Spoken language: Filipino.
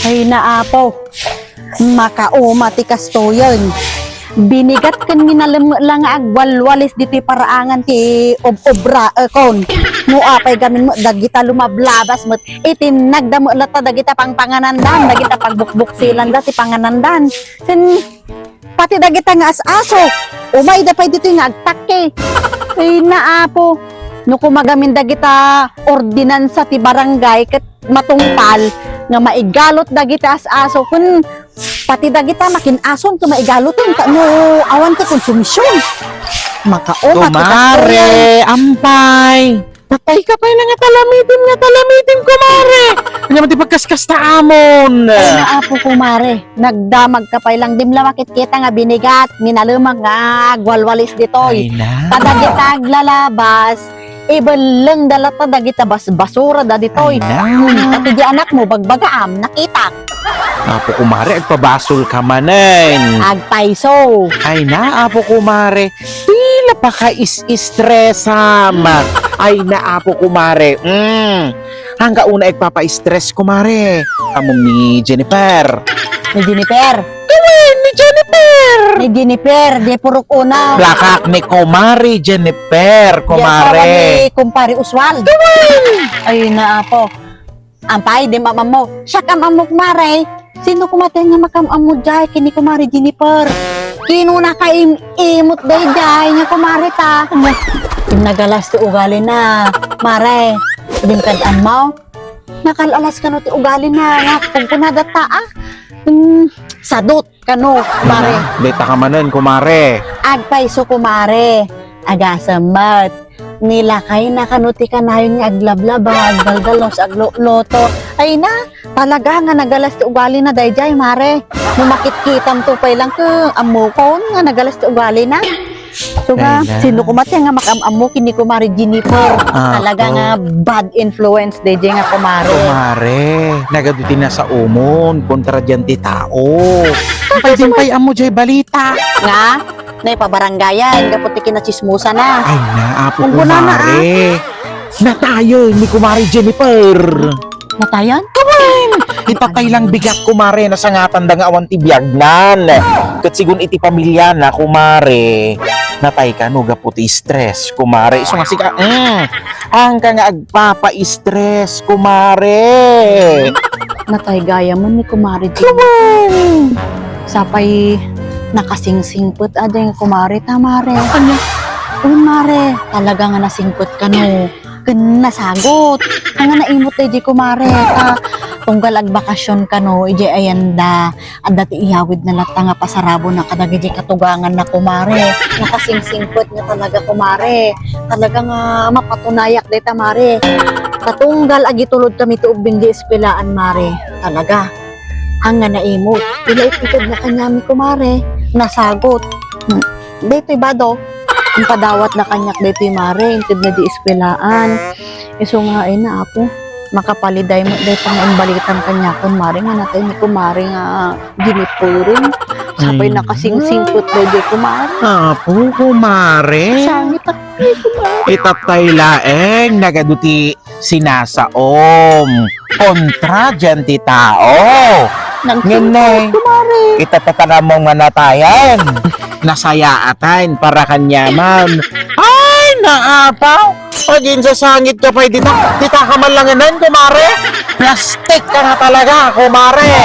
Ay naapo, makaumati kasto yun. Binigat kan minalang agwalwalis dito paraangan ti obra kon. No apay gamin mo dagita lumablabas mo itinagda mo lata dagita pang panganandan, dagita pagbukbuk silan da ti panganandan. Sin pati dagita nga asaso. Umay da pay dito nga agtakke. Ay naapo, no kumagamin dagita ordinansa ti barangay ket matungpal nga maigalot dagita asaso kun pati dagita makinason to maigalotin no awan ti konsumisyon. Makauma Kumare, ampay. Patay ka pa nga talamitin, kumare. Kanya mati pagkaskas ta amon. Ay naapo kumare, nagdamag ka pa lang dim lamakit kita nga binigat, minalumag nga gwalwalis ditoy. Ay na. Kadagita aglalabas, ibaleng dalata dagita basura da ditoy. Ay na. Pati di anak mo bagbagaam nakita. Apo kumare, agpabasol ka manen. Agpaiso. Ay na, apo kumare. Tila pa ka is-stressam. Ay na, apo kumare. Hangga una agpapa-stress kumare. Among ni Jennifer. Ni Jennifer. Ni Jennifer. Ni Jennifer, di purok una. Plakak ni kumare, Jennifer, kumare. Ni kumpare Uswald. Ay na po. Ampay, di mama mo. Siya kamamok mare. Sino kumatay nga makamamo jay kini kumare Jennifer? Kinuna ka imot day jay nga kumare ta. Nagalas ti ugali na. Mare, dimkadaan mo. Nakalalas ka no ti ugali na. Nga kung kunadata sadot kano mare. Dita ka manen, kumare. Agpaiso kumare. Agasamat. Nilakay na kanuti ka na yung aglablaba, agdaldalos, agloto. Ay na, talaga nga nagalas ti ugali na dayjay, mare. Mumakit-kitam to pay lang ka amukon nga nagalas ti ugali na. So nga, Ay na. sino kumati nga makam-amu kini kumare Jennifer. Talaga nga bad influence dayjay nga kumare. Kumare, nagaduti na sa umon, kontra dyan ti tao. Pay din pay amo jay balita. Nga, na ipabaranggayan, kaputi kinachismusa na. Ay na, apo Kung kuna na, kumare. Na tayo, ni kumare Jennifer. Matayan? Itatay lang bigat kumare, nasangatan da nga awan ti biyagnan. Kat sigun iti pamilya na kumare. Natay ka no, gaputi stress kumare. So nga sika, ang ka nga agpapa-stress kumare. Natay gaya mo ni kumare Jennifer. Sapay nakasingsingput aday nga kumare tamare. Ano? Mare, talaga nga nasingput ka no. Kun nasagot. Nga naimot di kumare ta. Tunggal ag bakasyon ka no, ije ayanda. Adda ti iyawid na lata nga pasarabo na kadag ije katugangan na kumare. Nakasingsingput nga talaga kumare. Talaga nga mapatunayak day tamare. Katunggal agi tulod kami ti ubing di espelaan mare. Talaga. Hanga naimot. Ilait-itod na kanyami kumare. Nasagot. Dito bado. Ang padawat na kanyak dito mare. Intid na di espelaan. Iso nga ay na apo. Makapaliday mo dito nga imbalitan kanyakon mare. Nga natay ni kumare nga ginipurin. Sabay Ay. nakasingsingkot na di kumare. Apo kumare. Sangit ako kumare. Itatay laeng nagaduti sinasaom. Kontra dyan ti tao. Nagsingkot kumare. Itatatara mo nga natayan. Nasayaatan para kanyaman. Ay, naapaw. Pagin sa sangit ka pa, dita ka man langanan, kumare. Plastic ka na talaga, kumare.